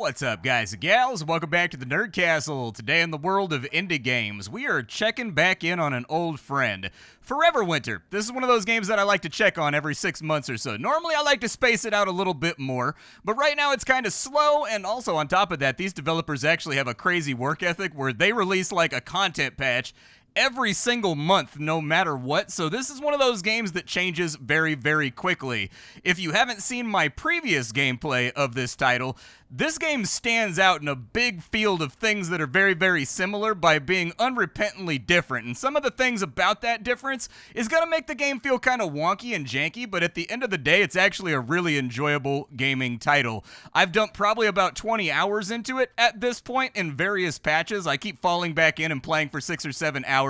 What's up, guys and gals? Welcome back to the Nerd Castle. Today in the world of indie games, we are checking back in on an old friend, Forever Winter. This is one of those games that I like to check on every 6 months or so. Normally, I like to space it out a little bit more, but right now it's kind of slow, and also on top of that, these developers actually have a crazy work ethic where they release like a content patch every single month, no matter what. So this is one of those games that changes very, very quickly. If you haven't seen my previous gameplay of this title, this game stands out in a big field of things that are very, very similar by being unrepentantly different. And some of the things about that difference is going to make the game feel kind of wonky and janky, but at the end of the day, it's actually a really enjoyable gaming title. I've dumped probably about 20 hours into it at this point in various patches. I keep falling back in and playing for 6 or 7 hours.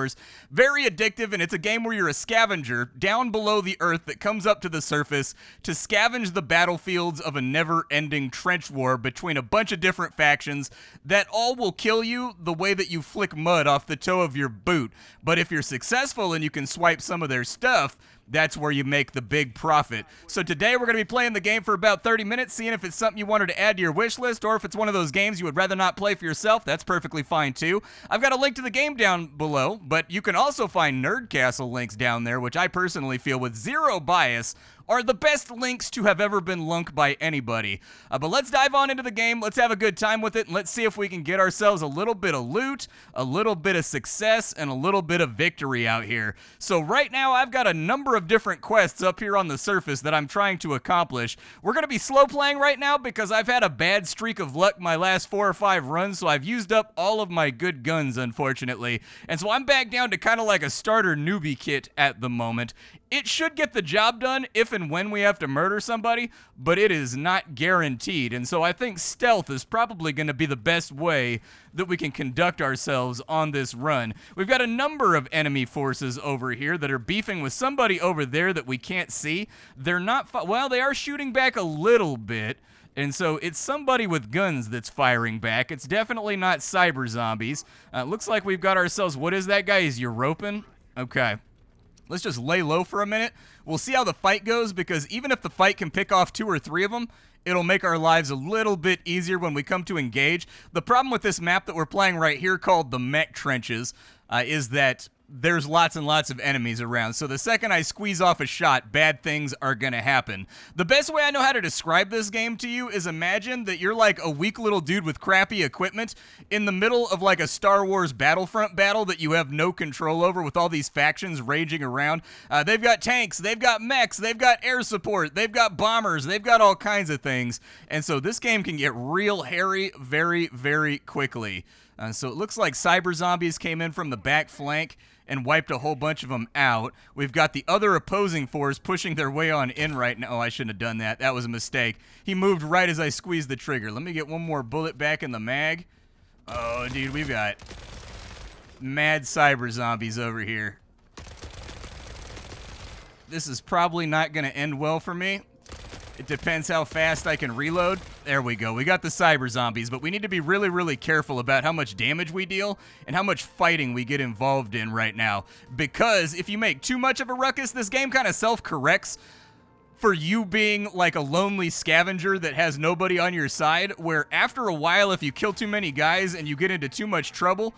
Very addictive, and it's a game where you're a scavenger down below the earth that comes up to the surface to scavenge the battlefields of a never-ending trench war between a bunch of different factions that all will kill you the way that you flick mud off the toe of your boot. But if you're successful and you can swipe some of their stuff, that's where you make the big profit. So today we're going to be playing the game for about 30 minutes, seeing if it's something you wanted to add to your wish list, or if it's one of those games you would rather not play for yourself. That's perfectly fine too. I've got a link to the game down below, but you can also find Nerd Castle links down there, which I personally feel, with zero bias, are the best links to have ever been lunked by anybody. But let's dive on into the game, let's have a good time with it, and let's see if we can get ourselves a little bit of loot, a little bit of success, and a little bit of victory out here. So right now, I've got a number of different quests up here on the surface that I'm trying to accomplish. We're going to be slow playing right now because I've had a bad streak of luck my last 4 or 5 runs, so I've used up all of my good guns, unfortunately. And so I'm back down to kind of like a starter newbie kit at the moment. It should get the job done if and when we have to murder somebody, but it is not guaranteed. And so I think stealth is probably going to be the best way that we can conduct ourselves on this run. We've got a number of enemy forces over here that are beefing with somebody over there that we can't see. They're not, well, they are shooting back a little bit. And so it's somebody with guns that's firing back. It's definitely not cyber zombies. Looks like we've got ourselves, what is that guy? Is Europing? Okay. Let's just lay low for a minute. We'll see how the fight goes, because even if the fight can pick off 2 or 3 of them, it'll make our lives a little bit easier when we come to engage. The problem with this map that we're playing right here, called the Mech Trenches, is that there's lots and lots of enemies around. So the second I squeeze off a shot, bad things are gonna happen. The best way I know how to describe this game to you is imagine that you're like a weak little dude with crappy equipment in the middle of like a Star Wars Battlefront battle that you have no control over, with all these factions raging around. They've got tanks, they've got mechs, they've got air support, they've got bombers, they've got all kinds of things. And so this game can get real hairy very, very quickly. So it looks like cyber zombies came in from the back flank and wiped a whole bunch of them out. We've got the other opposing force pushing their way on in right now. Oh, I shouldn't have done that. That was a mistake. He moved right as I squeezed the trigger. Let me get one more bullet back in the mag. Oh, dude, we've got mad cyber zombies over here. This is probably not going to end well for me. It depends how fast I can reload. There we go. We got the cyber zombies, but we need to be really, really careful about how much damage we deal and how much fighting we get involved in right now. Because if you make too much of a ruckus, this game kind of self-corrects for you being like a lonely scavenger that has nobody on your side, where after a while, if you kill too many guys and you get into too much trouble,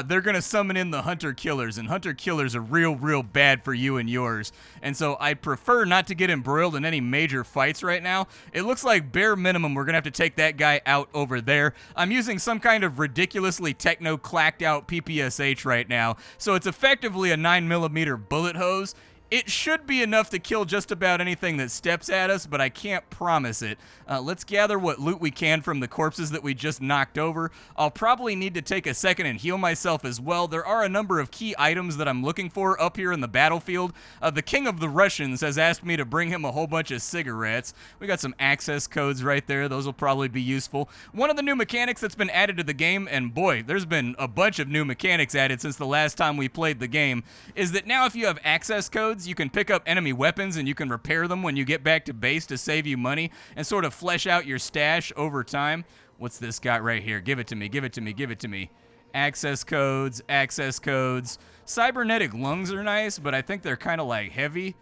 they're going to summon in the hunter-killers, and hunter-killers are real, real bad for you and yours. And so I prefer not to get embroiled in any major fights right now. It looks like bare minimum we're going to have to take that guy out over there. I'm using some kind of ridiculously techno-clacked-out PPSH right now, so it's effectively a 9mm bullet hose. It should be enough to kill just about anything that steps at us, but I can't promise it. Let's gather what loot we can from the corpses that we just knocked over. I'll probably need to take a second and heal myself as well. There are a number of key items that I'm looking for up here in the battlefield. The King of the Russians has asked me to bring him a whole bunch of cigarettes. We got some access codes right there. Those will probably be useful. One of the new mechanics that's been added to the game, and boy, there's been a bunch of new mechanics added since the last time we played the game, is that now if you have access codes, you can pick up enemy weapons and you can repair them when you get back to base to save you money and sort of flesh out your stash over time. What's this got right here? Give it to me, give it to me, give it to me. Access codes, access codes. Cybernetic lungs are nice, but I think they're kind of like heavy.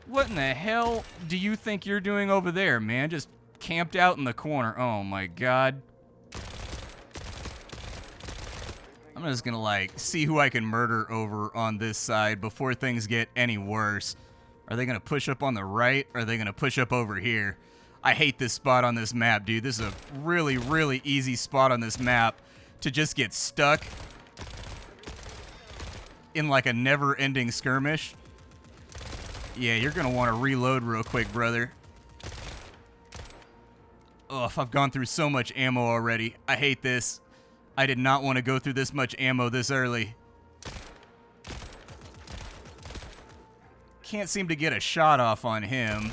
What in the hell do you think you're doing over there, man? Just camped out in the corner. Oh my god. I'm just gonna, like, see who I can murder over on this side before things get any worse. Are they gonna push up on the right, or are they gonna push up over here? I hate this spot on this map, dude. This is a really, really easy spot on this map to just get stuck in, like, a never-ending skirmish. Yeah, you're gonna want to reload real quick, brother. Ugh, I've gone through so much ammo already. I hate this. I did not want to go through this much ammo this early. Can't seem to get a shot off on him.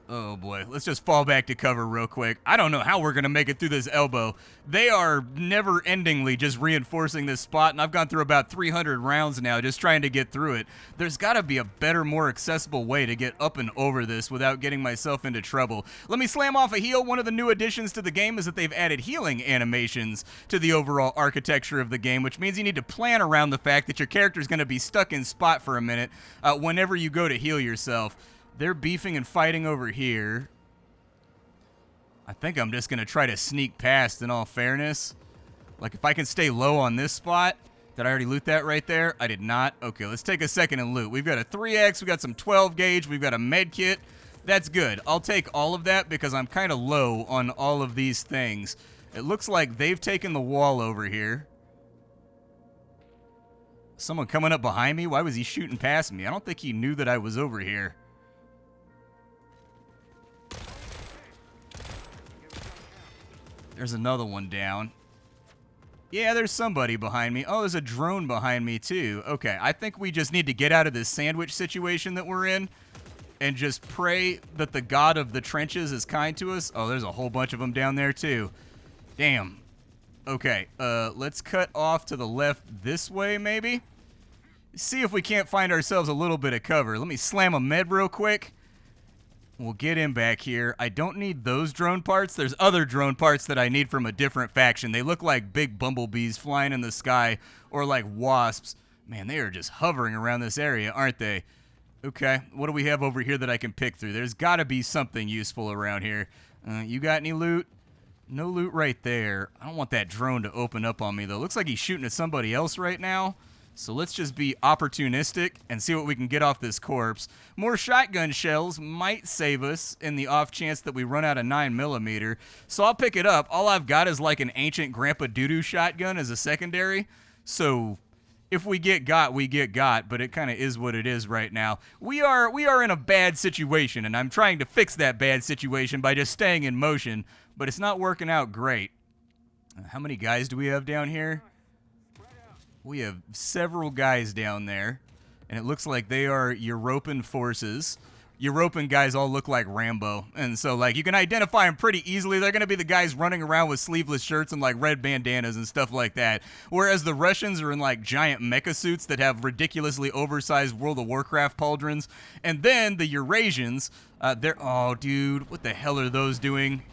Oh boy, let's just fall back to cover real quick. I don't know how we're gonna make it through this elbow. They are never-endingly just reinforcing this spot, and I've gone through about 300 rounds now just trying to get through it. There's gotta be a better, more accessible way to get up and over this without getting myself into trouble. Let me slam off a heal. One of the new additions to the game is that they've added healing animations to the overall architecture of the game, which means you need to plan around the fact that your character's gonna be stuck in spot for a minute whenever you go to heal yourself. They're beefing and fighting over here. I think I'm just going to try to sneak past in all fairness. Like, if I can stay low on this spot. Did I already loot that right there? I did not. Okay, let's take a second and loot. We've got a 3X. We've got some 12 gauge. We've got a med kit. That's good. I'll take all of that because I'm kind of low on all of these things. It looks like they've taken the wall over here. Someone coming up behind me? Why was he shooting past me? I don't think he knew that I was over here. There's another one down. Yeah, there's somebody behind me. Oh, there's a drone behind me, too. Okay, I think we just need to get out of this sandwich situation that we're in and just pray that the god of the trenches is kind to us. Oh, there's a whole bunch of them down there, too. Damn. Okay, let's cut off to the left this way, maybe. See if we can't find ourselves a little bit of cover. Let me slam a med real quick. We'll get him back here. I don't need those drone parts. There's other drone parts that I need from a different faction. They look like big bumblebees flying in the sky or like wasps. Man, they are just hovering around this area, aren't they? Okay, what do we have over here that I can pick through? There's got to be something useful around here. You got any loot? No loot right there. I don't want that drone to open up on me, though. Looks like he's shooting at somebody else right now. So let's just be opportunistic and see what we can get off this corpse. More shotgun shells might save us in the off chance that we run out of 9mm. So I'll pick it up. All I've got is like an ancient Grandpa Doodoo shotgun as a secondary. So if we get got, we get got, but it kind of is what it is right now. We are in a bad situation, and I'm trying to fix that bad situation by just staying in motion, but it's not working out great. How many guys do we have down here? We have several guys down there, and it looks like they are European forces. European guys all look like Rambo, and so, like, you can identify them pretty easily. They're going to be the guys running around with sleeveless shirts and, like, red bandanas and stuff like that, whereas the Russians are in, like, giant mecha suits that have ridiculously oversized World of Warcraft pauldrons, and then the Eurasians, oh, dude, what the hell are those doing?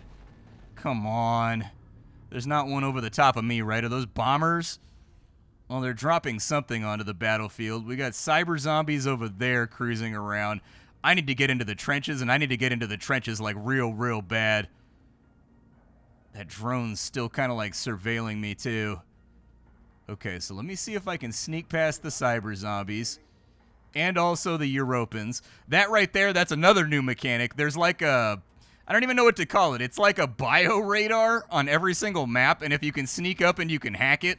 Come on. There's not one over the top of me, right? Are those bombers? Well, they're dropping something onto the battlefield. We got cyber zombies over there cruising around. I need to get into the trenches, and I need to get into the trenches, like, real bad. That drone's still kind of, like, surveilling me, too. Okay, so let me see if I can sneak past the cyber zombies. And also the Europeans. That right there, that's another new mechanic. There's like a... I don't even know what to call it. It's like a bio-radar on every single map, and if you can sneak up and you can hack it,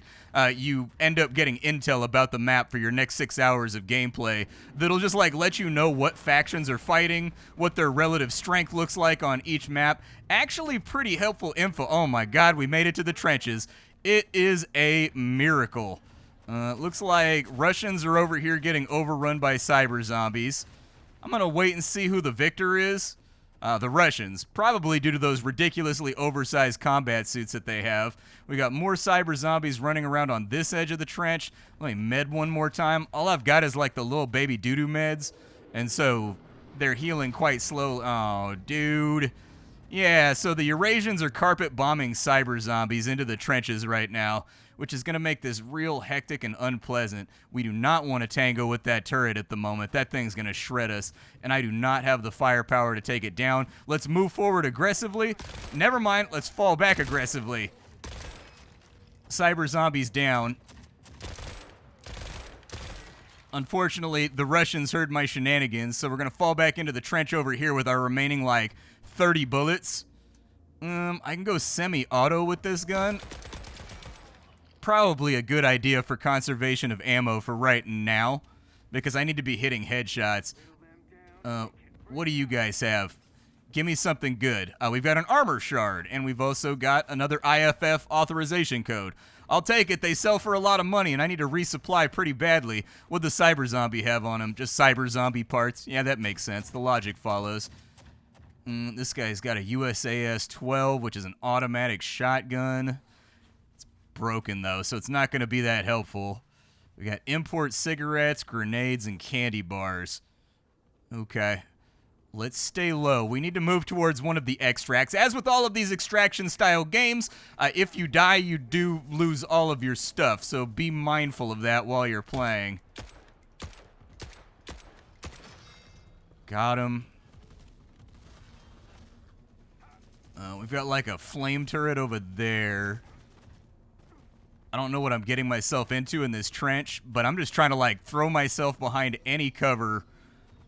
you end up getting intel about the map for your next 6 hours of gameplay that'll just, like, let you know what factions are fighting, what their relative strength looks like on each map. Actually pretty helpful info. Oh my god, we made it to the trenches. It is a miracle. Looks like Russians are over here getting overrun by cyber zombies. I'm gonna wait and see who the victor is. The Russians, probably due to those ridiculously oversized combat suits that they have. We got more cyber zombies running around on this edge of the trench. Let me med one more time. All I've got is like the little baby doo-doo meds, and so they're healing quite slow. Oh, dude. Yeah, so the Eurasians are carpet bombing cyber zombies into the trenches right now. which is going to make this real hectic and unpleasant. We do not want to tango with that turret at the moment. That thing's going to shred us, and I do not have the firepower to take it down. Let's move forward aggressively. Never mind, let's fall back aggressively. Cyber zombies down. Unfortunately, the Russians heard my shenanigans, so we're going to fall back into the trench over here with our remaining, like, 30 bullets. I can go semi-auto with this gun. Probably a good idea for conservation of ammo for right now, because I need to be hitting headshots. What do you guys have? Give me something good. We've got an armor shard, and we've also got another IFF authorization code. I'll take it. They sell for a lot of money, and I need to resupply pretty badly. What does the cyber zombie have on him? Just cyber zombie parts? Yeah, that makes sense. The logic follows. This guy's got a USAS 12, which is an automatic shotgun. It's broken, though, so it's not going to be that helpful. We got import cigarettes, grenades, and candy bars. Okay. Let's stay low. We need to move towards one of the extracts. As with all of these extraction-style games, if you die, you do lose all of your stuff, so be mindful of that while you're playing. Got him. We've got, like, a flame turret over there. I don't know what I'm getting myself into in this trench, but I'm just trying to, like, throw myself behind any cover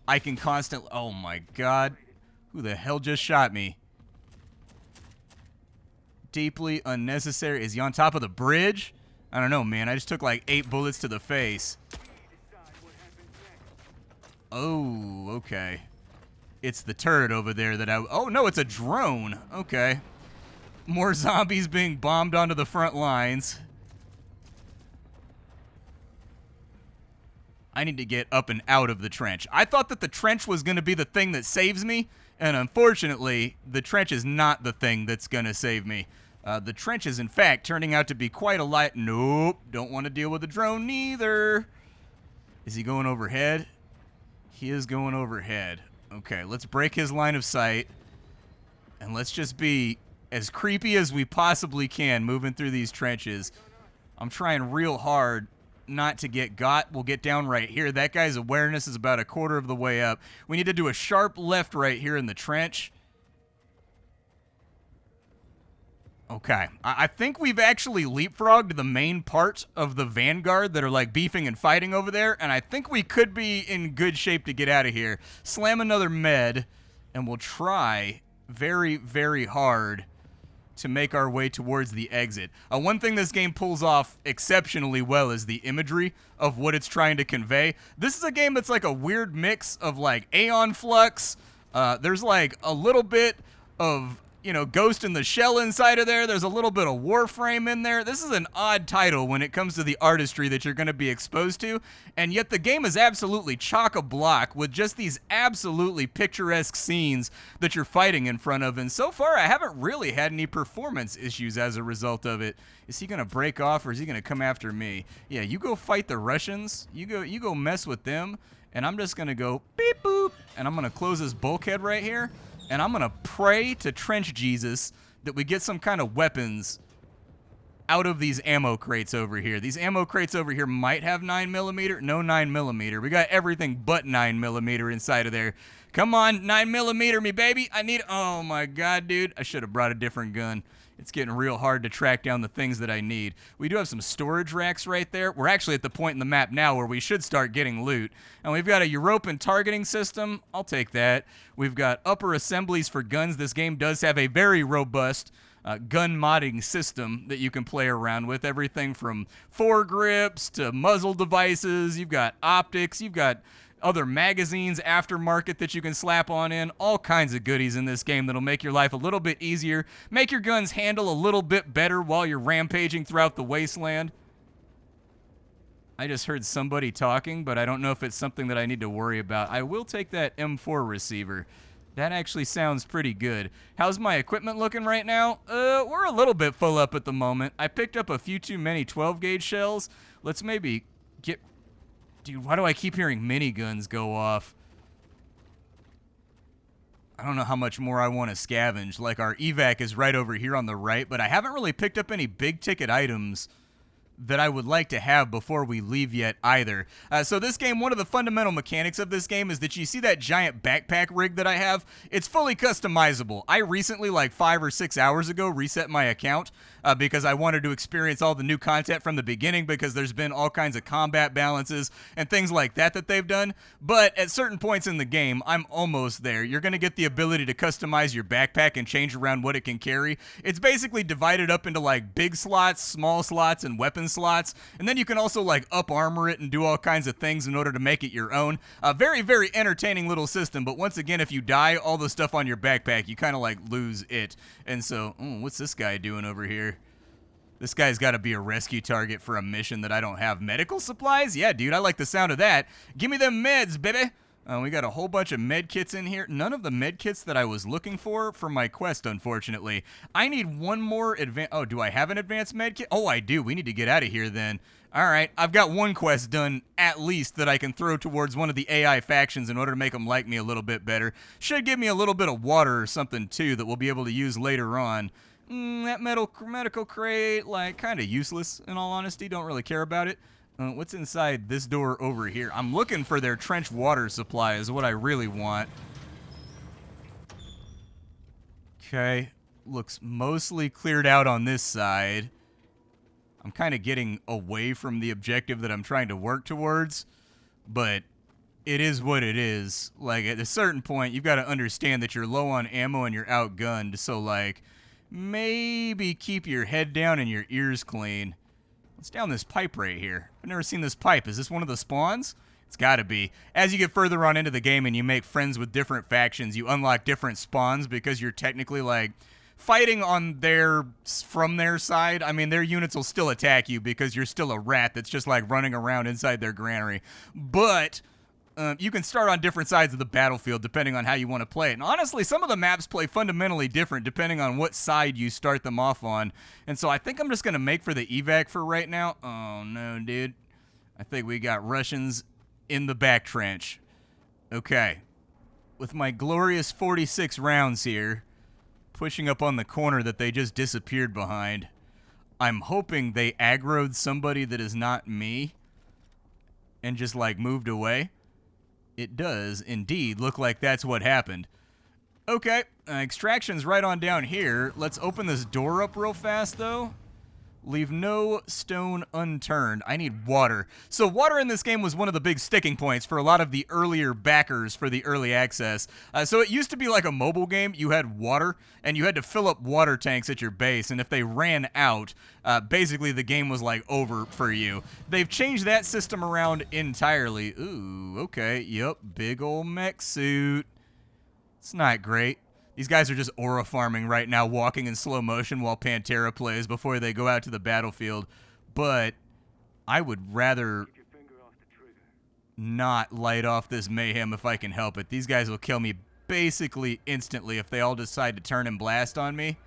I can constantly... Oh, my God. Who the hell just shot me? Deeply unnecessary. Is he on top of the bridge? I don't know, man. I just took like 8 bullets to the face. Oh, okay. It's the turret over there that I... Oh, no, it's a drone. Okay. More zombies being bombed onto the front lines. I need to get up and out of the trench. I thought that the trench was going to be the thing that saves me, and unfortunately, the trench is not the thing that's going to save me. The trench is, in fact, turning out to be quite a light... Nope, don't want to deal with the drone neither. Is he going overhead? He is going overhead. Okay, let's break his line of sight, and let's just be as creepy as we possibly can moving through these trenches. I'm trying real hard not to get got. We'll get down right here. That guy's awareness is about a quarter of the way up. We need to do a sharp left right here in the trench. Okay. I think we've actually leapfrogged the main part of the vanguard that are like beefing and fighting over there, and I think we could be in good shape to get out of here. Slam another med, and we'll try very, very hard to make our way towards the exit. One thing this game pulls off exceptionally well is the imagery of what it's trying to convey. This is a game that's like a weird mix of like Aeon Flux. There's like a little bit of, you know, Ghost in the Shell inside of there. There's a little bit of Warframe in there. This is an odd title when it comes to the artistry that you're going to be exposed to, and yet the game is absolutely chock-a-block with just these absolutely picturesque scenes that you're fighting in front of, and so far I haven't really had any performance issues as a result of it. Is he going to break off, or is he going to come after me? Yeah, you go fight the Russians. You go mess with them, and I'm just going to go beep boop, and I'm going to close this bulkhead right here. And I'm going to pray to Trench Jesus that we get some kind of weapons out of these ammo crates over here. These ammo crates over here might have 9mm. No 9mm. We got everything but 9mm inside of there. Come on, 9mm me, baby. I need... Oh, my God, dude. I should have brought a different gun. It's getting real hard to track down the things that I need. We do have some storage racks right there. We're actually at the point in the map now where we should start getting loot. And we've got a European targeting system. I'll take that. We've got upper assemblies for guns. This game does have a very robust gun modding system that you can play around with. Everything from foregrips to muzzle devices. You've got optics. You've got other magazines, aftermarket that you can slap on in, all kinds of goodies in this game that'll make your life a little bit easier, make your guns handle a little bit better while you're rampaging throughout the wasteland. I just heard somebody talking, but I don't know if it's something that I need to worry about. I will take that M4 receiver. That actually sounds pretty good. How's my equipment looking right now? We're a little bit full up at the moment. I picked up a few too many 12-gauge shells. Let's maybe get... Dude, why do I keep hearing miniguns go off? I don't know how much more I want to scavenge. Like, our evac is right over here on the right, but I haven't really picked up any big-ticket items that I would like to have before we leave yet either. So this game, one of the fundamental mechanics of this game is that you see that giant backpack rig that I have? It's fully customizable. I recently, like 5 or 6 hours ago, reset my account because I wanted to experience all the new content from the beginning because there's been all kinds of combat balances and things like that that they've done. But at certain points in the game, I'm almost there. You're going to get the ability to customize your backpack and change around what it can carry. It's basically divided up into like big slots, small slots, and weapon slots. And then you can also like up armor it and do all kinds of things in order to make it your own. A very, very entertaining little system. But once again, if you die, all the stuff on your backpack, you kind of like lose it. And so, what's this guy doing over here? This guy's got to be a rescue target for a mission that I don't have. Medical supplies? Yeah, dude, I like the sound of that. Give me them meds, baby. We got a whole bunch of med kits in here. None of the med kits that I was looking for my quest, unfortunately. I need one more advanced... Oh, do I have an advanced med kit? Oh, I do. We need to get out of here then. All right, I've got one quest done, at least, that I can throw towards one of the AI factions in order to make them like me a little bit better. Should give me a little bit of water or something, too, that we'll be able to use later on. That medical crate, like, kind of useless, in all honesty. Don't really care about it. What's inside this door over here? I'm looking for their trench water supply is what I really want. Okay. Looks mostly cleared out on this side. I'm kind of getting away from the objective that I'm trying to work towards, but it is what it is. Like, at a certain point, you've got to understand that you're low on ammo and you're outgunned, so, like, maybe keep your head down and your ears clean. What's down this pipe right here? I've never seen this pipe. Is this one of the spawns? It's gotta be. As you get further on into the game and you make friends with different factions, you unlock different spawns because you're technically, like, fighting on from their side. I mean, their units will still attack you because you're still a rat that's just, like, running around inside their granary. But you can start on different sides of the battlefield depending on how you want to play it. And honestly, some of the maps play fundamentally different depending on what side you start them off on. And so I think I'm just going to make for the evac for right now. Oh, no, dude. I think we got Russians in the back trench. Okay. With my glorious 46 rounds here, pushing up on the corner that they just disappeared behind, I'm hoping they aggroed somebody that is not me and just, like, moved away. It does indeed look like that's what happened. Okay, extraction's right on down here. Let's open this door up real fast, though. Leave no stone unturned. I need water. So water in this game was one of the big sticking points for a lot of the earlier backers for the early access. So it used to be like a mobile game. You had water, and you had to fill up water tanks at your base, and if they ran out, basically the game was like over for you. They've changed that system around entirely. Ooh, okay, yep, big ol' mech suit. It's not great. These guys are just aura farming right now, walking in slow motion while Pantera plays before they go out to the battlefield. But I would rather not light off this mayhem if I can help it. These guys will kill me basically instantly if they all decide to turn and blast on me.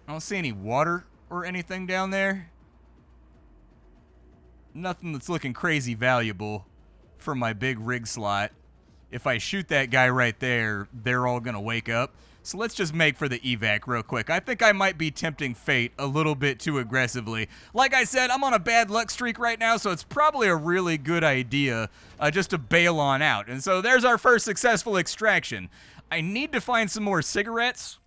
I don't see any water or anything down there. Nothing that's looking crazy valuable for my big rig slot. If I shoot that guy right there, they're all going to wake up. So let's just make for the evac real quick. I think I might be tempting fate a little bit too aggressively. Like I said, I'm on a bad luck streak right now, so it's probably a really good idea just to bail on out. And so there's our first successful extraction. I need to find some more cigarettes.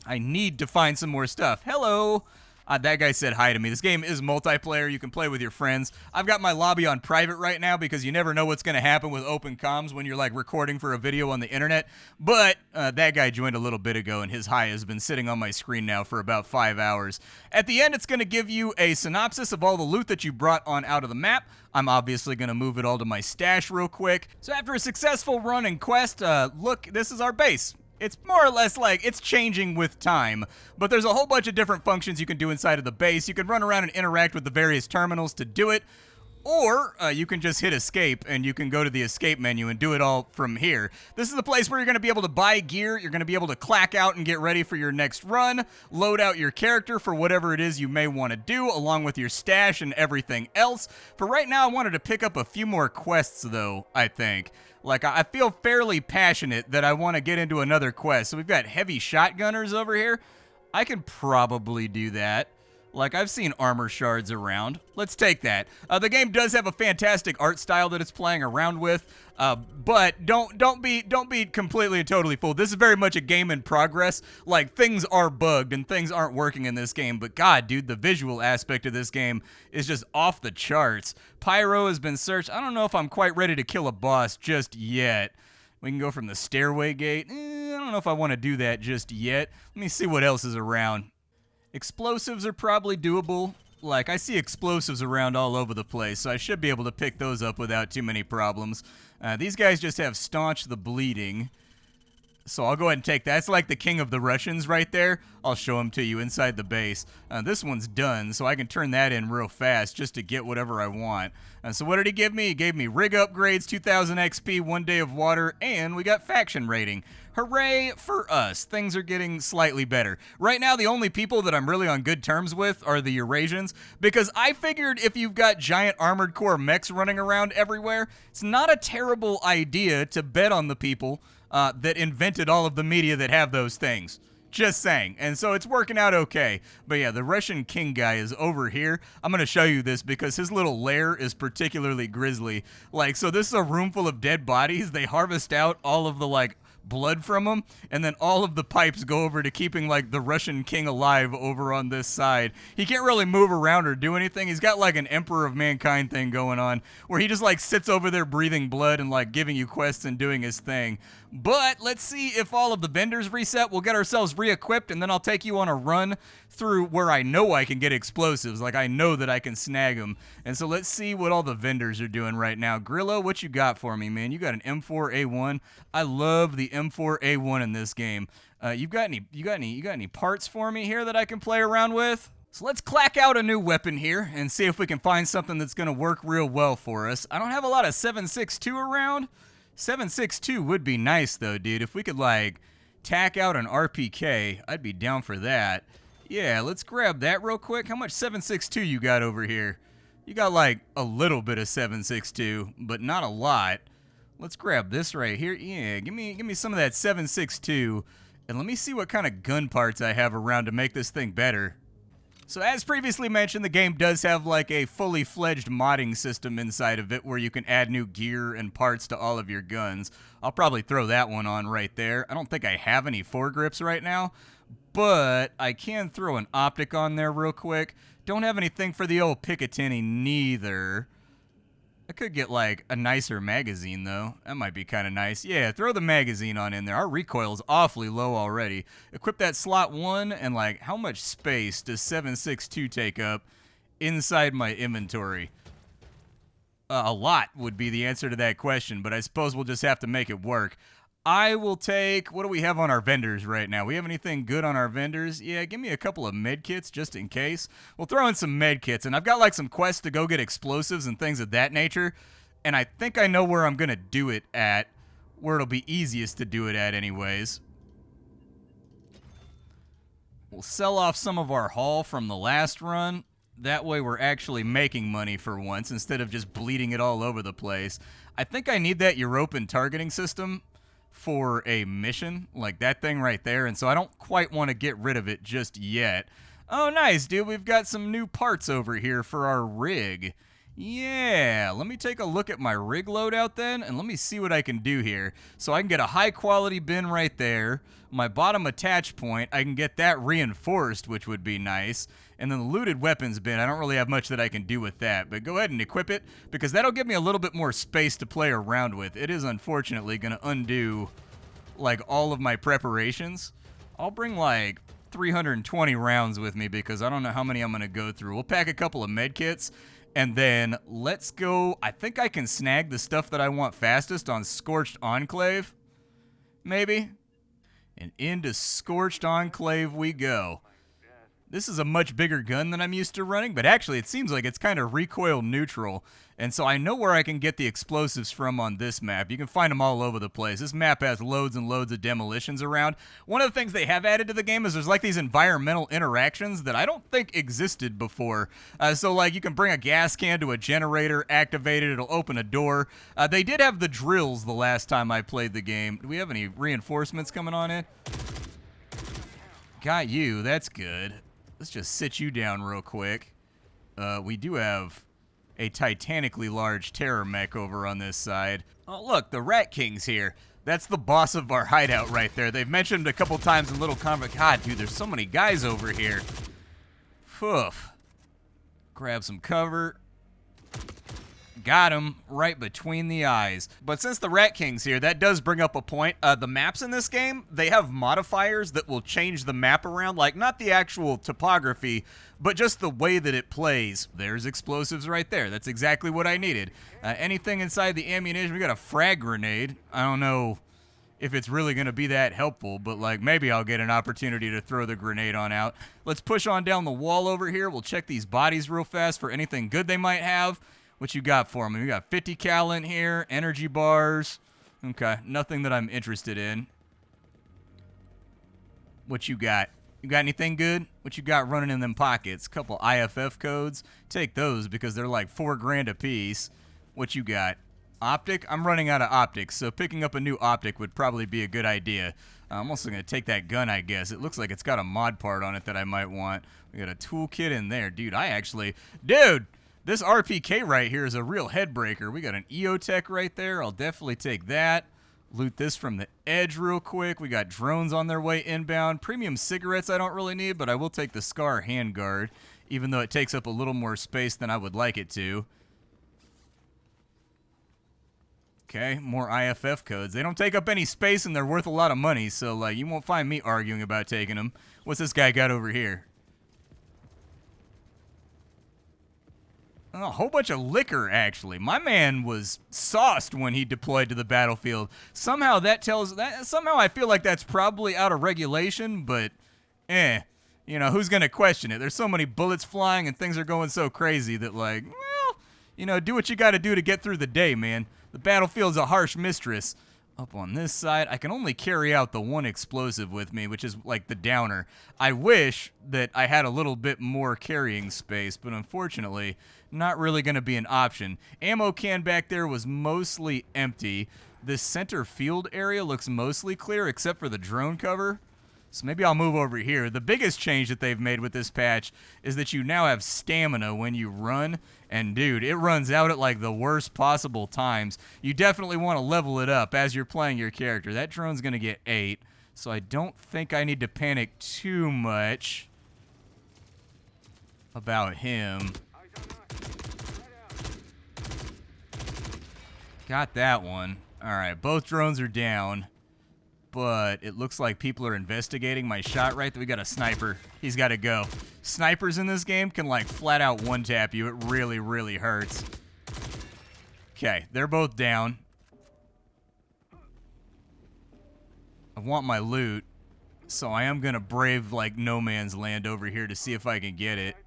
I need to find some more stuff. Hello. That guy said hi to me. This game is multiplayer. You can play with your friends. I've got my lobby on private right now because you never know what's going to happen with open comms when you're like recording for a video on the internet. But that guy joined a little bit ago, and his hi has been sitting on my screen now for about 5 hours. At the end, it's going to give you a synopsis of all the loot that you brought on out of the map. I'm obviously going to move it all to my stash real quick. So after a successful run and quest, look, this is our base. It's more or less like it's changing with time, but there's a whole bunch of different functions you can do inside of the base. You can run around and interact with the various terminals to do it, or you can just hit escape and you can go to the escape menu and do it all from here. This is the place where you're going to be able to buy gear. You're going to be able to clack out and get ready for your next run, load out your character for whatever it is you may want to do, along with your stash and everything else. For right now, I wanted to pick up a few more quests, though, I think. Like, I feel fairly passionate that I want to get into another quest. So we've got heavy shotgunners over here. I could probably do that. Like, I've seen armor shards around. Let's take that. The game does have a fantastic art style that it's playing around with, but don't be completely and totally fooled. This is very much a game in progress. Like, things are bugged and things aren't working in this game, but God, dude, the visual aspect of this game is just off the charts. Pyro has been searched. I don't know if I'm quite ready to kill a boss just yet. We can go from the stairway gate. I don't know if I want to do that just yet. Let me see what else is around. Explosives are probably doable. Like, I see explosives around all over the place, so I should be able to pick those up without too many problems. These guys just have staunch the bleeding. So I'll go ahead and take that. That's like the king of the Russians right there. I'll show him to you inside the base. This one's done, so I can turn that in real fast just to get whatever I want. So what did he give me? He gave me rig upgrades, 2,000 XP, 1 day of water, and we got faction rating. Hooray for us. Things are getting slightly better. Right now, the only people that I'm really on good terms with are the Eurasians, because I figured if you've got giant armored core mechs running around everywhere, it's not a terrible idea to bet on the people that invented all of the media that have those things. Just saying. And so it's working out okay. But yeah, the Russian king guy is over here. I'm going to show you this because his little lair is particularly grisly. Like, so this is a room full of dead bodies. They harvest out all of the, like, blood from them, and then all of the pipes go over to keeping, like, the Russian king alive over on this side. He can't really move around or do anything. He's got, like, an Emperor of Mankind thing going on, where he just, like, sits over there breathing blood and, like, giving you quests and doing his thing. But let's see if all of the vendors reset. We'll get ourselves re-equipped, and then I'll take you on a run through where I know I can get explosives. Like, I know that I can snag them. And so let's see what all the vendors are doing right now. Grillo, what you got for me, man? You got an M4A1. I love the M4A1 in this game. You got any parts for me here that I can play around with? So let's clack out a new weapon here and see if we can find something that's going to work real well for us. I don't have a lot of 7.62 around. 7.62 would be nice, though, dude. If we could, like, tack out an RPK, I'd be down for that. Yeah, let's grab that real quick. How much 7.62 you got over here? You got, like, a little bit of 7.62, but not a lot. Let's grab this right here. Yeah, give me some of that 7.62, and let me see what kind of gun parts I have around to make this thing better. So as previously mentioned, the game does have like a fully fledged modding system inside of it where you can add new gear and parts to all of your guns. I'll probably throw that one on right there. I don't think I have any foregrips right now, but I can throw an optic on there real quick. Don't have anything for the old Picatinny neither. I could get like a nicer magazine though. That might be kind of nice. Yeah, throw the magazine on in there. Our recoil's awfully low already. Equip that slot 1, and like how much space does 7.62 take up inside my inventory? A lot would be the answer to that question, but I suppose we'll just have to make it work. I will take, what do we have on our vendors right now? We have anything good on our vendors? Yeah, give me a couple of med kits just in case. We'll throw in some med kits, and I've got like some quests to go get explosives and things of that nature, and I think I know where I'm going to do it at, where it'll be easiest to do it at anyways. We'll sell off some of our haul from the last run. That way we're actually making money for once instead of just bleeding it all over the place. I think I need that European targeting system for a mission, like that thing right there, and so I don't quite want to get rid of it just yet. Oh, nice, dude. We've got some new parts over here for our rig. Yeah, let me take a look at my rig loadout then, and let me see what I can do here. So I can get a high-quality bin right there. My bottom attach point, I can get that reinforced, which would be nice. And then the looted weapons bin, I don't really have much that I can do with that. But go ahead and equip it, because that'll give me a little bit more space to play around with. It is unfortunately going to undo, like, all of my preparations. I'll bring, like, 320 rounds with me, because I don't know how many I'm going to go through. We'll pack a couple of med kits. And then let's go. I think I can snag the stuff that I want fastest on Scorched Enclave. Maybe. And into Scorched Enclave we go. This is a much bigger gun than I'm used to running, but actually it seems like it's kind of recoil neutral. And so I know where I can get the explosives from on this map. You can find them all over the place. This map has loads and loads of demolitions around. One of the things they have added to the game is there's like these environmental interactions that I don't think existed before. So like you can bring a gas can to a generator, activate it, it'll open a door. They did have the drills the last time I played the game. Do we have any reinforcements coming on in? Got you, that's good. Let's just sit you down real quick. We do have a titanically large terror mech over on this side. Oh, look, the Rat King's here. That's the boss of our hideout right there. They've mentioned a couple times in little comment. God, dude, there's so many guys over here. Poof. Grab some cover. Got him right between the eyes. But since the Rat King's here, that does bring up a point. The maps in this game, they have modifiers that will change the map around. Like, not the actual topography, but just the way that it plays. There's explosives right there. That's exactly what I needed. Anything inside the ammunition, we got a frag grenade. I don't know if it's really going to be that helpful, but like maybe I'll get an opportunity to throw the grenade on out. Let's push on down the wall over here. We'll check these bodies real fast for anything good they might have. What you got for me? We got 50 cal in here, energy bars. Okay, nothing that I'm interested in. What you got? You got anything good? What you got running in them pockets? Couple IFF codes. Take those because they're like $4 grand a piece. What you got? Optic? I'm running out of optics, so picking up a new optic would probably be a good idea. I'm also going to take that gun, I guess. It looks like it's got a mod part on it that I might want. We got a toolkit in there. Dude, Dude! This RPK right here is a real head breaker. We got an EOTech right there. I'll definitely take that. Loot this from the edge real quick. We got drones on their way inbound. Premium cigarettes I don't really need, but I will take the Scar handguard, even though it takes up a little more space than I would like it to. Okay, more IFF codes. They don't take up any space and they're worth a lot of money, so like you won't find me arguing about taking them. What's this guy got over here? A whole bunch of liquor, actually. My man was sauced when he deployed to the battlefield. Somehow I feel like that's probably out of regulation, but you know, who's gonna question it? There's so many bullets flying and things are going so crazy that like, well, you know, do what you gotta do to get through the day, man. The battlefield's a harsh mistress. Up on this side, I can only carry out the one explosive with me, which is like the downer. I wish that I had a little bit more carrying space, but unfortunately, not really going to be an option. Ammo can back there was mostly empty. This center field area looks mostly clear except for the drone cover. So maybe I'll move over here. The biggest change that they've made with this patch is that you now have stamina when you run. And dude, it runs out at like the worst possible times. You definitely want to level it up as you're playing your character. That drone's going to get 8. So I don't think I need to panic too much about him. Got that one. Alright, both drones are down. But it looks like people are investigating my shot right there. We got a sniper. He's got to go. Snipers in this game can like flat out one-tap you. It really, really hurts. Okay, they're both down. I want my loot, so I am going to brave like no man's land over here to see if I can get it.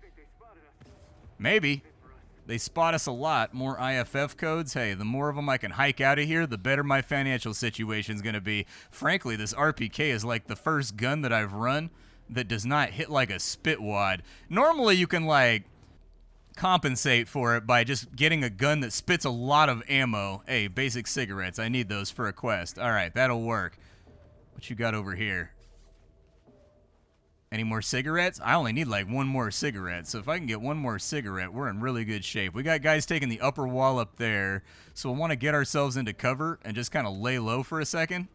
Maybe. They spot us a lot. More IFF codes. Hey, the more of them I can hike out of here, the better my financial situation's going to be. Frankly, this RPK is like the first gun that I've run that does not hit like a spitwad. Normally, you can like compensate for it by just getting a gun that spits a lot of ammo. Hey, basic cigarettes. I need those for a quest. All right, that'll work. What you got over here? Any more cigarettes? I only need like one more cigarette. So if I can get one more cigarette, we're in really good shape. We got guys taking the upper wall up there. So we'll want to get ourselves into cover and just kind of lay low for a second.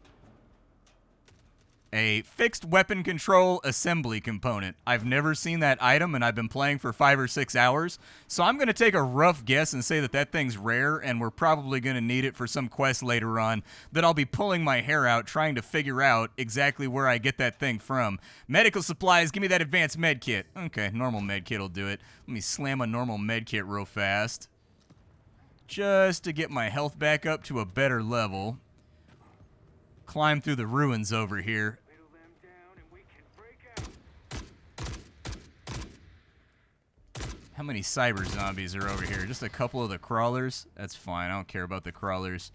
A fixed weapon control assembly component. I've never seen that item and I've been playing for 5 or 6 hours. So I'm going to take a rough guess and say that that thing's rare and we're probably going to need it for some quest later on that I'll be pulling my hair out trying to figure out exactly where I get that thing from. Medical supplies, give me that advanced med kit. Okay, normal med kit will do it. Let me slam a normal med kit real fast. Just to get my health back up to a better level. Climb through the ruins over here. How many cyber zombies are over here? Just a couple of the crawlers? That's fine. I don't care about the crawlers.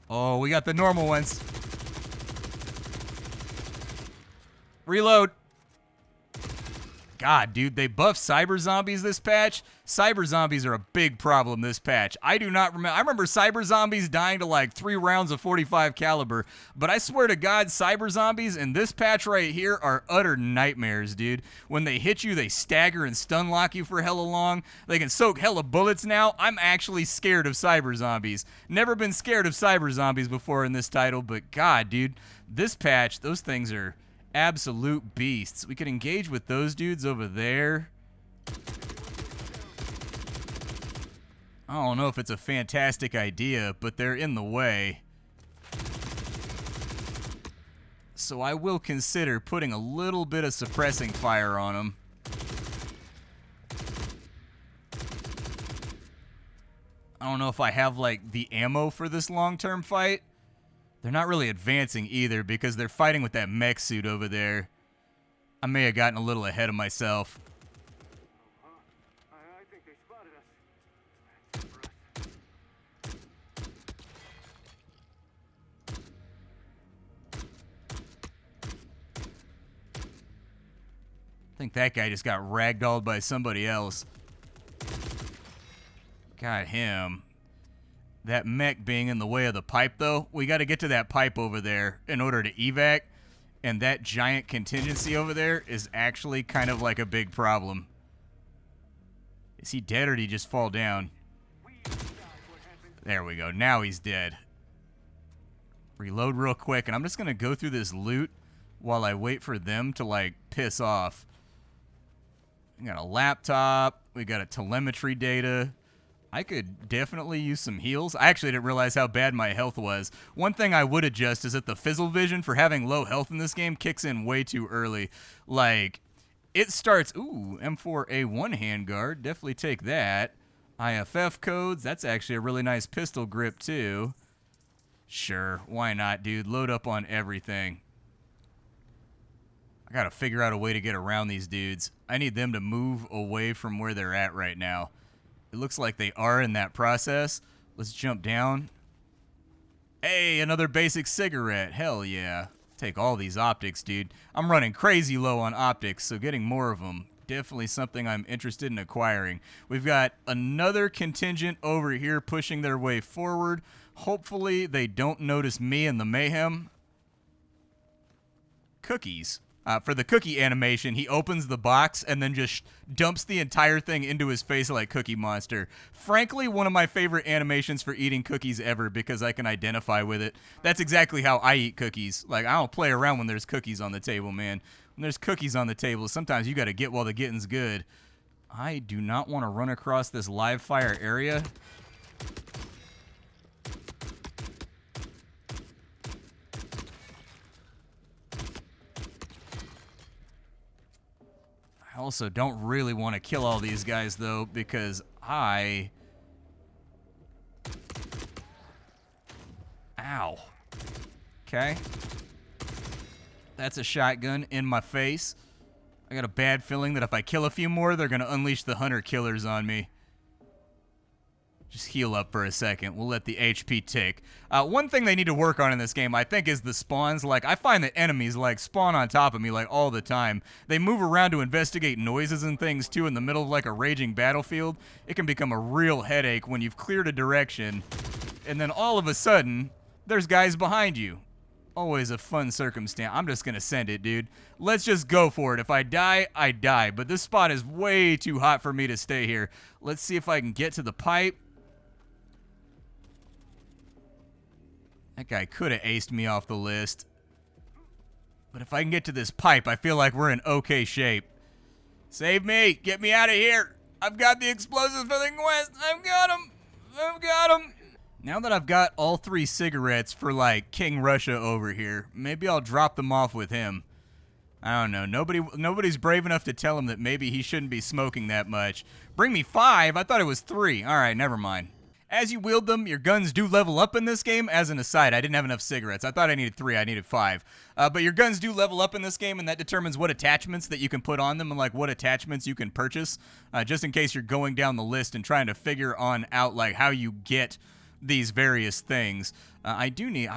Oh, we got the normal ones. Reload. God, dude, they buffed cyber zombies this patch. Cyber zombies are a big problem this patch. I do not remember. I remember cyber zombies dying to like 3 rounds of 45 caliber, but I swear to God, cyber zombies in this patch right here are utter nightmares, dude. When they hit you, they stagger and stun lock you for hella long. They can soak hella bullets now. I'm actually scared of cyber zombies. Never been scared of cyber zombies before in this title, but God, dude, this patch, those things are absolute beasts. We could engage with those dudes over there. I don't know if it's a fantastic idea, but they're in the way. So I will consider putting a little bit of suppressing fire on them. I don't know if I have like the ammo for this long-term fight. They're not really advancing either because they're fighting with that mech suit over there. I may have gotten a little ahead of myself. I think they spotted us. I think that guy just got ragdolled by somebody else. Got him. That mech being in the way of the pipe, though, we got to get to that pipe over there in order to evac, and that giant contingency over there is actually kind of like a big problem. Is he dead or did he just fall down? There we go. Now he's dead. Reload real quick, and I'm just going to go through this loot while I wait for them to, like, piss off. We got a laptop. We got a telemetry data. I could definitely use some heals. I actually didn't realize how bad my health was. One thing I would adjust is that the fizzle vision for having low health in this game kicks in way too early. Like, it starts... Ooh, M4A1 handguard. Definitely take that. IFF codes. That's actually a really nice pistol grip, too. Sure, why not, dude? Load up on everything. I gotta figure out a way to get around these dudes. I need them to move away from where they're at right now. It looks like they are in that process. Let's jump down. Hey, another basic cigarette. Hell yeah. Take all these optics, dude. I'm running crazy low on optics, so getting more of them. Definitely something I'm interested in acquiring. We've got another contingent over here pushing their way forward. Hopefully they don't notice me in the mayhem. Cookies. For the cookie animation, he opens the box and then just dumps the entire thing into his face like Cookie Monster. Frankly, one of my favorite animations for eating cookies ever because I can identify with it. That's exactly how I eat cookies. Like, I don't play around when there's cookies on the table, man. When there's cookies on the table, sometimes you gotta get while the getting's good. I do not want to run across this live fire area. I also don't really want to kill all these guys, though, because Ow. Okay. That's a shotgun in my face. I got a bad feeling that if I kill a few more, they're going to unleash the hunter killers on me. Just heal up for a second. We'll let the HP tick. One thing they need to work on in this game, I think, is the spawns. Like, I find that enemies, like, spawn on top of me, like, all the time. They move around to investigate noises and things, too, in the middle of, like, a raging battlefield. It can become a real headache when you've cleared a direction, and then all of a sudden, there's guys behind you. Always a fun circumstance. I'm just going to send it, dude. Let's just go for it. If I die, I die. But this spot is way too hot for me to stay here. Let's see if I can get to the pipe. That guy could have aced me off the list. But if I can get to this pipe, I feel like we're in okay shape. Save me! Get me out of here! I've got the explosives for the quest! I've got them! I've got them! Now that I've got all 3 cigarettes for, like, King Russia over here, maybe I'll drop them off with him. I don't know. Nobody's brave enough to tell him that maybe he shouldn't be smoking that much. Bring me 5? I thought it was 3. All right, never mind. As you wield them, your guns do level up in this game. As an aside, I didn't have enough cigarettes. I thought I needed 3. I needed 5. But your guns do level up in this game, and that determines what attachments that you can put on them and, like, what attachments you can purchase, just in case you're going down the list and trying to figure out, like, how you get these various things. I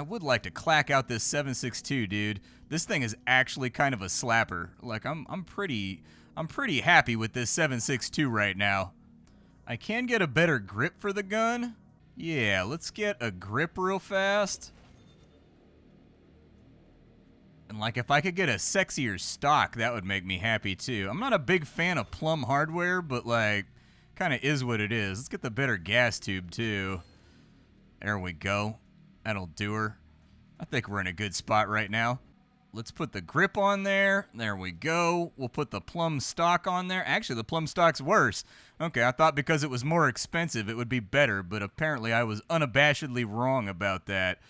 would like to clack out this 7.62, dude. This thing is actually kind of a slapper. Like, I'm pretty I'm pretty happy with this 7.62 right now. I can get a better grip for the gun. Yeah, let's get a grip real fast. And like if I could get a sexier stock, that would make me happy too. I'm not a big fan of Plum hardware, but like kind of is what it is. Let's get the better gas tube too. There we go. That'll do her. I think we're in a good spot right now. Let's put the grip on there. There we go. We'll put the Plum stock on there. Actually, the Plum stock's worse. Okay, I thought because it was more expensive, it would be better, but apparently I was unabashedly wrong about that.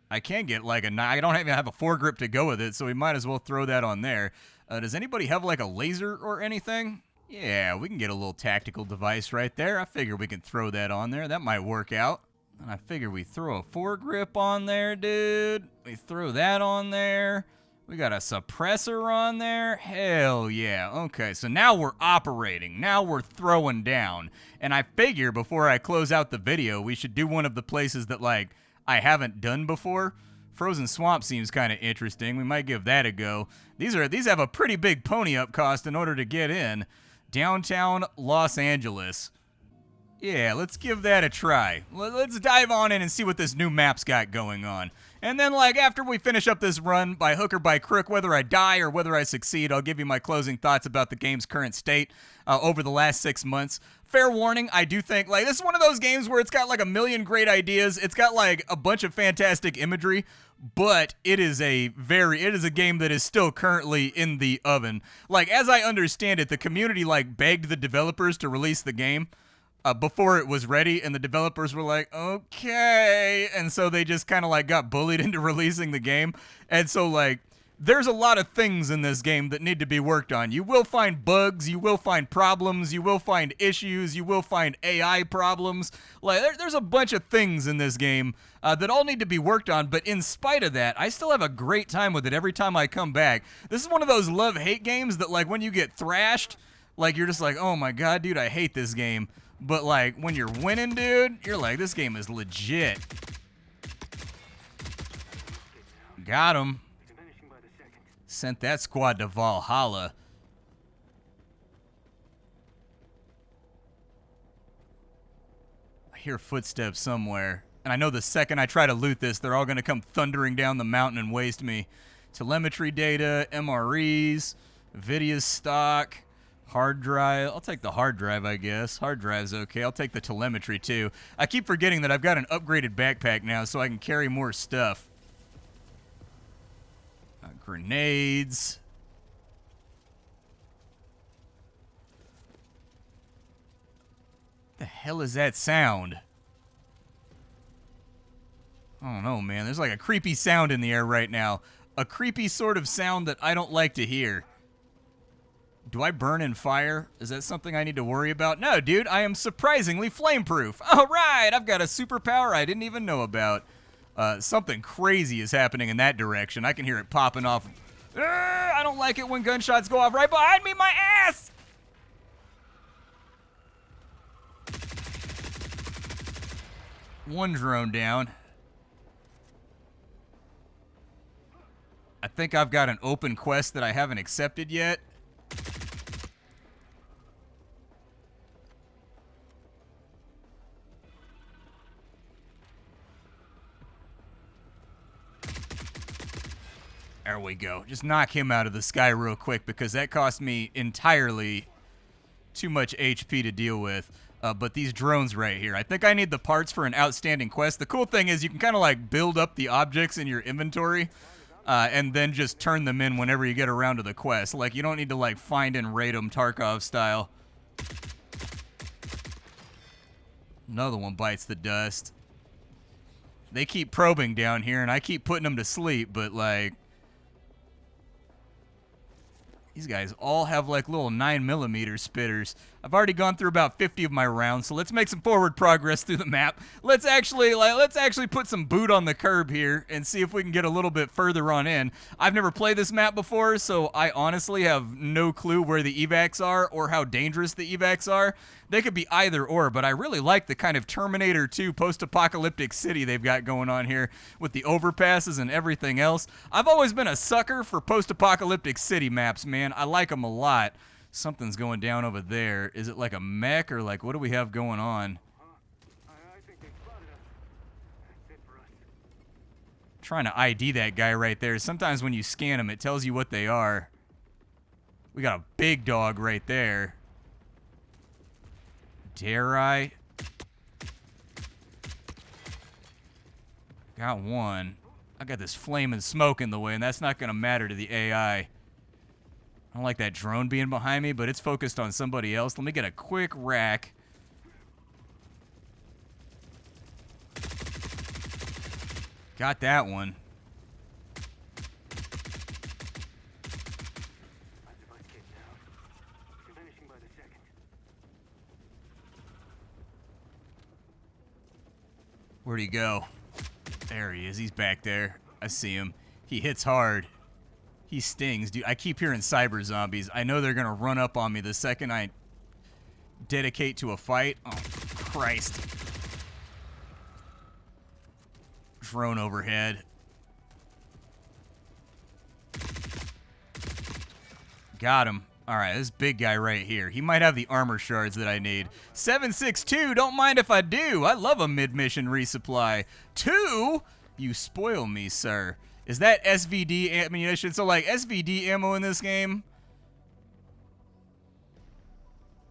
I can get like I don't even have a foregrip to go with it, so we might as well throw that on there. Does anybody have like a laser or anything? Yeah, we can get a little tactical device right there. I figure we can throw that on there. That might work out. And I figure we throw a foregrip on there, dude. We throw that on there. We got a suppressor on there. Hell yeah. Okay, so now we're operating. Now we're throwing down. And I figure before I close out the video, we should do one of the places that, like, I haven't done before. Frozen Swamp seems kind of interesting. We might give that a go. These have a pretty big pony up cost in order to get in. Downtown Los Angeles. Yeah, let's give that a try. Let's dive on in and see what this new map's got going on. And then, like, after we finish up this run, by hook or by crook, whether I die or whether I succeed, I'll give you my closing thoughts about the game's current state over the last 6 months. Fair warning, I do think, like, this is one of those games where it's got, like, a million great ideas. It's got, like, a bunch of fantastic imagery, but it is a game that is still currently in the oven. Like, as I understand it, the community, like, begged the developers to release the game before it was ready, and the developers were like, okay, and so they just kind of like got bullied into releasing the game. And so like there's a lot of things in this game that need to be worked on. You will find bugs, you will find problems, you will find issues, you will find AI problems. Like there's a bunch of things in this game that all need to be worked on, but in spite of that, I still have a great time with it every time I come back. This is one of those love-hate games that, like, when you get thrashed, like, you're just like, oh my god, dude, I hate this game. But, like, when you're winning, dude, you're like, this game is legit. Got him. Sent that squad to Valhalla. I hear footsteps somewhere. And I know the second I try to loot this, they're all going to come thundering down the mountain and waste me. Telemetry data, MREs, Nvidia stock. Hard drive. I'll take the hard drive, I guess. Hard drive's okay. I'll take the telemetry, too. I keep forgetting that I've got an upgraded backpack now, so I can carry more stuff. Grenades. What the hell is that sound? I don't know, man. There's like a creepy sound in the air right now. A creepy sort of sound that I don't like to hear. Do I burn in fire? Is that something I need to worry about? No, dude, I am surprisingly flameproof. All right, I've got a superpower I didn't even know about. Something crazy is happening in that direction. I can hear it popping off. I don't like it when gunshots go off right behind me, my ass! One drone down. I think I've got an open quest that I haven't accepted yet. There we go. Just knock him out of the sky real quick because that cost me entirely too much HP to deal with. But these drones right here, I think I need the parts for an outstanding quest. The cool thing is you can kind of like build up the objects in your inventory and then just turn them in whenever you get around to the quest. Like you don't need to like find and raid them Tarkov style. Another one bites the dust. They keep probing down here and I keep putting them to sleep, but like these guys all have like little 9mm spitters. I've already gone through about 50 of my rounds, so let's make some forward progress through the map. Let's actually put some boot on the curb here and see if we can get a little bit further on in. I've never played this map before, so I honestly have no clue where the evacs are or how dangerous the evacs are. They could be either or, but I really like the kind of Terminator 2 post-apocalyptic city they've got going on here with the overpasses and everything else. I've always been a sucker for post-apocalyptic city maps, man. I like them a lot. Something's going down over there. Is it like a mech or like what do we have going on? I think they spotted us. That's it for us. Trying to ID that guy right there. Sometimes when you scan them, it tells you what they are. We got a big dog right there. Dare I? Got one. I got this flaming smoke in the way, and that's not going to matter to the AI. I don't like that drone being behind me, but it's focused on somebody else. Let me get a quick rack. Got that one. Lots of us kids now. They're vanishing by the second. Where'd he go? There he is. He's back there. I see him. He hits hard. He stings, dude. I keep hearing cyber zombies. I know they're going to run up on me the second I dedicate to a fight. Oh, Christ. Drone overhead. Got him. All right, this big guy right here. He might have the armor shards that I need. 762, don't mind if I do. I love a mid-mission resupply. 2? You spoil me, sir. Is that SVD ammunition? So, like, SVD ammo in this game?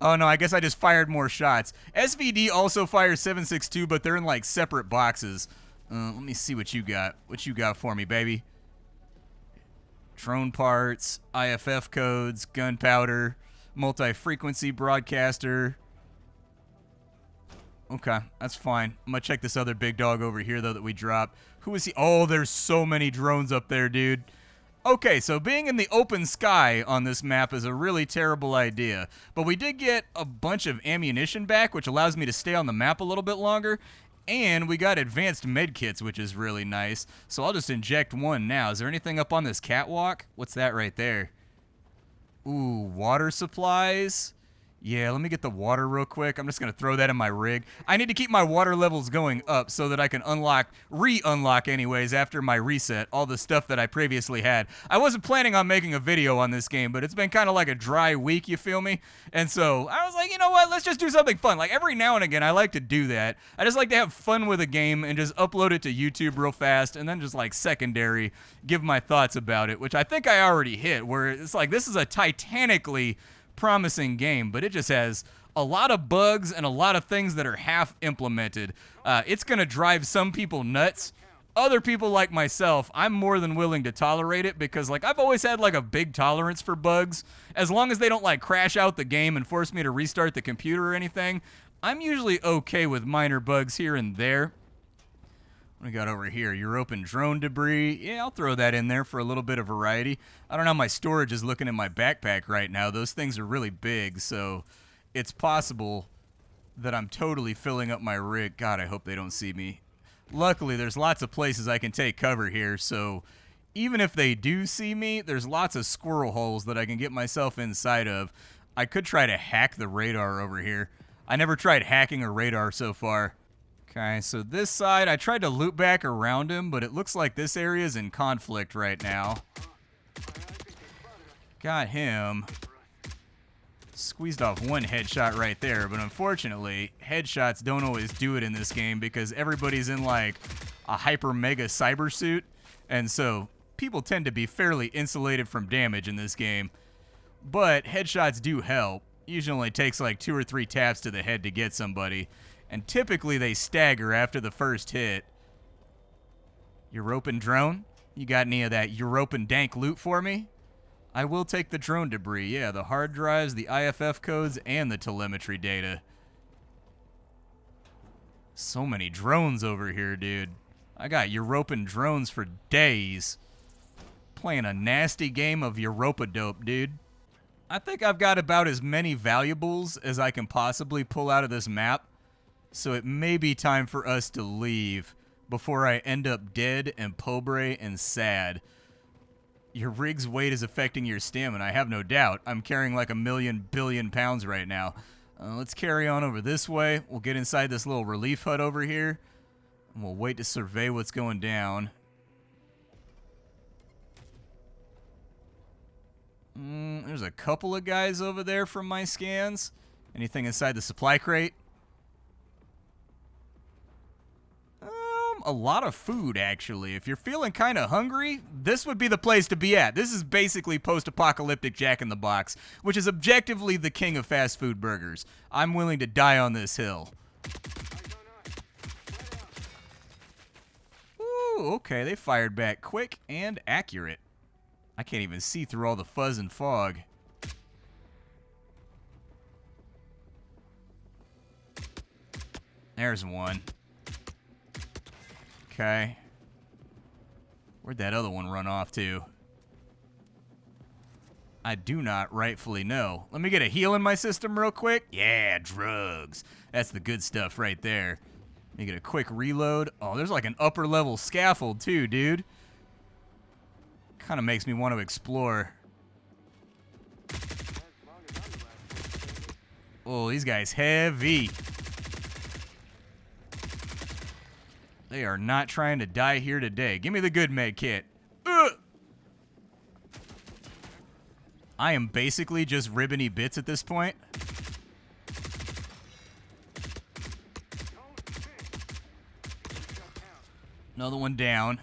Oh, no, I guess I just fired more shots. SVD also fires 762, but they're in, like, separate boxes. Let me see what you got. What you got for me, baby? Drone parts, IFF codes, gunpowder, multi-frequency broadcaster. Okay, that's fine. I'm gonna check this other big dog over here, though, that we dropped. Who is he? Oh, there's so many drones up there, dude. Okay, so being in the open sky on this map is a really terrible idea. But we did get a bunch of ammunition back, which allows me to stay on the map a little bit longer. And we got advanced med kits, which is really nice. So I'll just inject one now. Is there anything up on this catwalk? What's that right there? Ooh, water supplies. Yeah, let me get the water real quick. I'm just going to throw that in my rig. I need to keep my water levels going up so that I can re-unlock anyways after my reset, all the stuff that I previously had. I wasn't planning on making a video on this game, but it's been kind of like a dry week, you feel me? And so I was like, you know what? Let's just do something fun. Like every now and again, I like to do that. I just like to have fun with a game and just upload it to YouTube real fast and then just like secondary give my thoughts about it, which I think I already hit, where it's like this is a titanically promising game, but it just has a lot of bugs and a lot of things that are half implemented. It's gonna drive some people nuts. Other people like myself, I'm more than willing to tolerate it because like I've always had like a big tolerance for bugs. As long as they don't like crash out the game and force me to restart the computer or anything, I'm usually okay with minor bugs here and there. What we got over here? European drone debris. Yeah, I'll throw that in there for a little bit of variety. I don't know how my storage is looking in my backpack right now. Those things are really big, so it's possible that I'm totally filling up my rig. God, I hope they don't see me. Luckily, there's lots of places I can take cover here, so even if they do see me, there's lots of squirrel holes that I can get myself inside of. I could try to hack the radar over here. I never tried hacking a radar so far. Okay, so this side, I tried to loop back around him, but it looks like this area is in conflict right now. Got him. Squeezed off one headshot right there, but unfortunately, headshots don't always do it in this game because everybody's in like a hyper mega cyber suit, and so people tend to be fairly insulated from damage in this game. But headshots do help. Usually only takes like 2 or 3 taps to the head to get somebody. And typically they stagger after the first hit. European drone? You got any of that European dank loot for me? I will take the drone debris. Yeah, the hard drives, the IFF codes, and the telemetry data. So many drones over here, dude. I got European drones for days. Playing a nasty game of Europa dope, dude. I think I've got about as many valuables as I can possibly pull out of this map. So it may be time for us to leave before I end up dead and pobre and sad. Your rig's weight is affecting your stamina, I have no doubt. I'm carrying like 1,000,000 billion pounds right now. Let's carry on over this way. We'll get inside this little relief hut over here. And we'll wait to survey what's going down. There's a couple of guys over there from my scans. Anything inside the supply crate? A lot of food, actually. If you're feeling kind of hungry, this would be the place to be at. This is basically post-apocalyptic Jack in the Box, which is objectively the king of fast food burgers. I'm willing to die on this hill. Ooh, okay, they fired back quick and accurate. I can't even see through all the fuzz and fog. There's one. Okay. Where'd that other one run off to? I do not rightfully know. Let me get a heal in my system real quick. Yeah, drugs. That's the good stuff right there. Let me get a quick reload. Oh, there's like an upper level scaffold too, dude. Kind of makes me want to explore. Oh, these guys heavy. They are not trying to die here today. Give me the good med kit. I am basically just ribbony bits at this point. Another one down.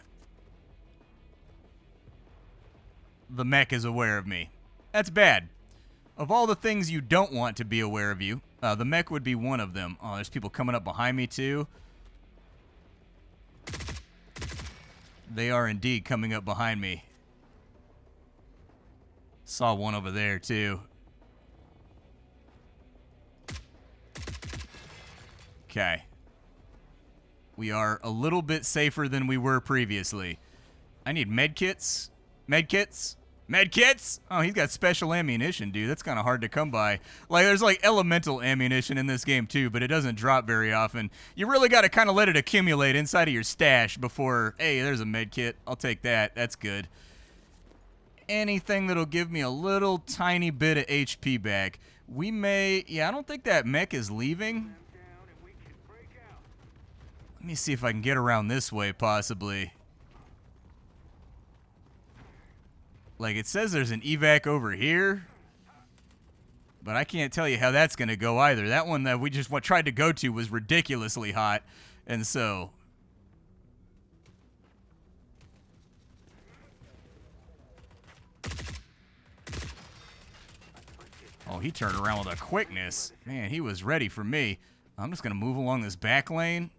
The mech is aware of me. That's bad. Of all the things you don't want to be aware of you, the mech would be one of them. Oh, there's people coming up behind me too. They are indeed coming up behind me. Saw one over there too. Okay. We are a little bit safer than we were previously. I need medkits. Medkits. Medkits! Oh, he's got special ammunition, dude. That's kind of hard to come by. Like, there's like elemental ammunition in this game too, but it doesn't drop very often. You really got to kind of let it accumulate inside of your stash before, hey, there's a medkit. I'll take that. That's good. Anything that'll give me a little tiny bit of HP back. We may... Yeah, I don't think that mech is leaving. Let me see if I can get around this way, possibly. Like, it says there's an evac over here, but I can't tell you how that's going to go either. That one that we just tried to go to was ridiculously hot, and so... Oh, he turned around with a quickness. Man, he was ready for me. I'm just going to move along this back lane.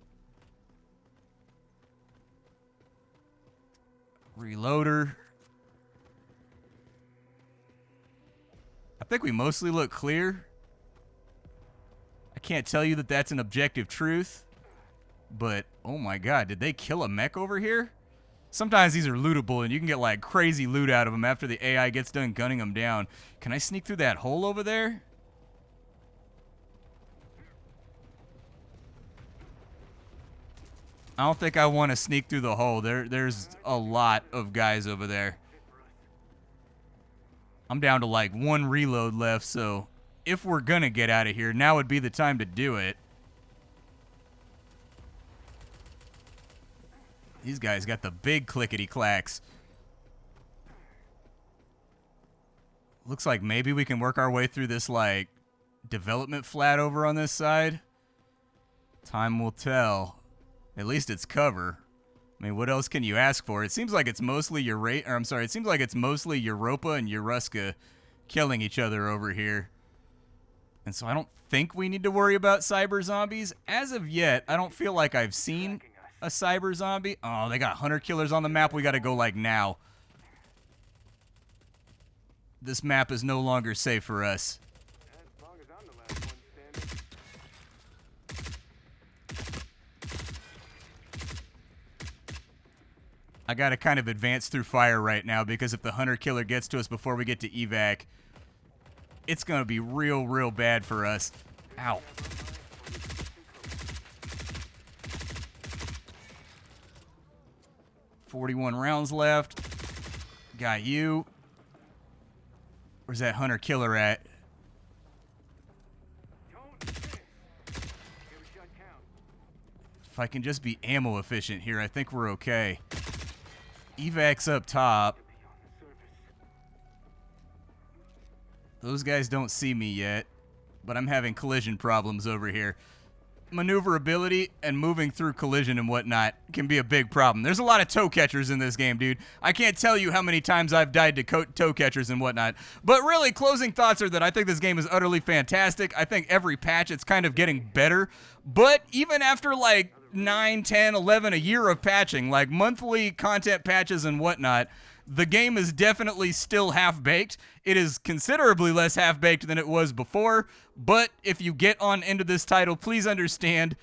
Reloader. I think we mostly look clear. I can't tell you that that's an objective truth, but oh my god, did they kill a mech over here? Sometimes these are lootable and you can get like crazy loot out of them after the AI gets done gunning them down. Can I sneak through that hole over there? I don't think I want to sneak through the hole. There's a lot of guys over there. I'm down to like one reload left, so if we're gonna get out of here, now would be the time to do it. These guys got the big clickety-clacks. Looks like maybe we can work our way through this, like, development flat over on this side. Time will tell. At least it's cover. I mean, what else can you ask for? It seems like it's mostly it seems like it's mostly Europa and Euruska killing each other over here. And so I don't think we need to worry about cyber zombies. As of yet, I don't feel like I've seen a cyber zombie. Oh, they got hunter killers on the map. We got to go like now. This map is no longer safe for us. As long as I'm the last one standing. I got to kind of advance through fire right now because if the hunter killer gets to us before we get to evac, it's going to be real, real bad for us. Ow. $41 rounds left. Got you. Where's that hunter killer at? If I can just be ammo efficient here, I think we're okay. Evac's up top. Those guys don't see me yet, but I'm having collision problems over here. Maneuverability and moving through collision and whatnot can be a big problem. There's a lot of toe catchers in this game, dude. I can't tell you how many times I've died to toe catchers and whatnot. But really, closing thoughts are that I think this game is utterly fantastic. I think every patch it's kind of getting better. But even after like 9, 10, 11, a year of patching, like monthly content patches and whatnot, the game is definitely still half-baked. It is considerably less half-baked than it was before, but if you get on into this title, please understand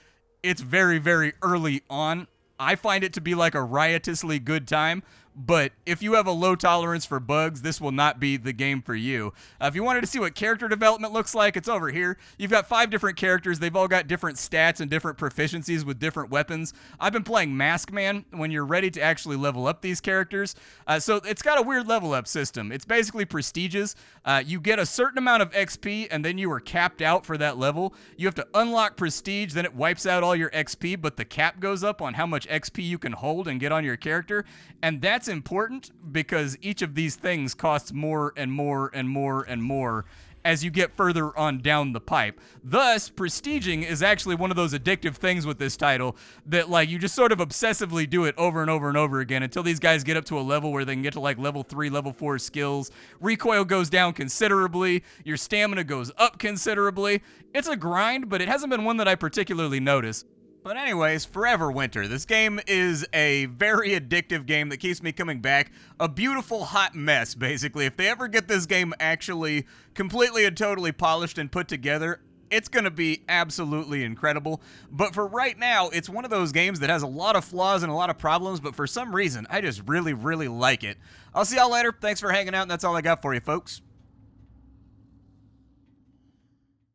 it's very, very early on. I find it to be like a riotously good time, but if you have a low tolerance for bugs, this will not be the game for you. If you wanted to see what character development looks like, it's over here. You've got 5 different characters. They've all got different stats and different proficiencies with different weapons. I've been playing Mask Man when you're ready to actually level up these characters. So it's got a weird level up system. It's basically prestiges. You get a certain amount of XP, and then you are capped out for that level. You have to unlock prestige, then it wipes out all your XP, but the cap goes up on how much XP you can hold and get on your character, and that's important because each of these things costs more and more and more and more as you get further on down the pipe. Thus, prestiging is actually one of those addictive things with this title that, like, you just sort of obsessively do it over and over and over again until these guys get up to a level where they can get to, like, level 3, level 4 skills. Recoil goes down considerably. Your stamina goes up considerably. It's a grind, but it hasn't been one that I particularly notice. But anyways, Forever Winter. This game is a very addictive game that keeps me coming back. A beautiful hot mess, basically. If they ever get this game actually completely and totally polished and put together, it's going to be absolutely incredible. But for right now, it's one of those games that has a lot of flaws and a lot of problems, but for some reason, I just really, really like it. I'll see y'all later. Thanks for hanging out, and that's all I got for you, folks.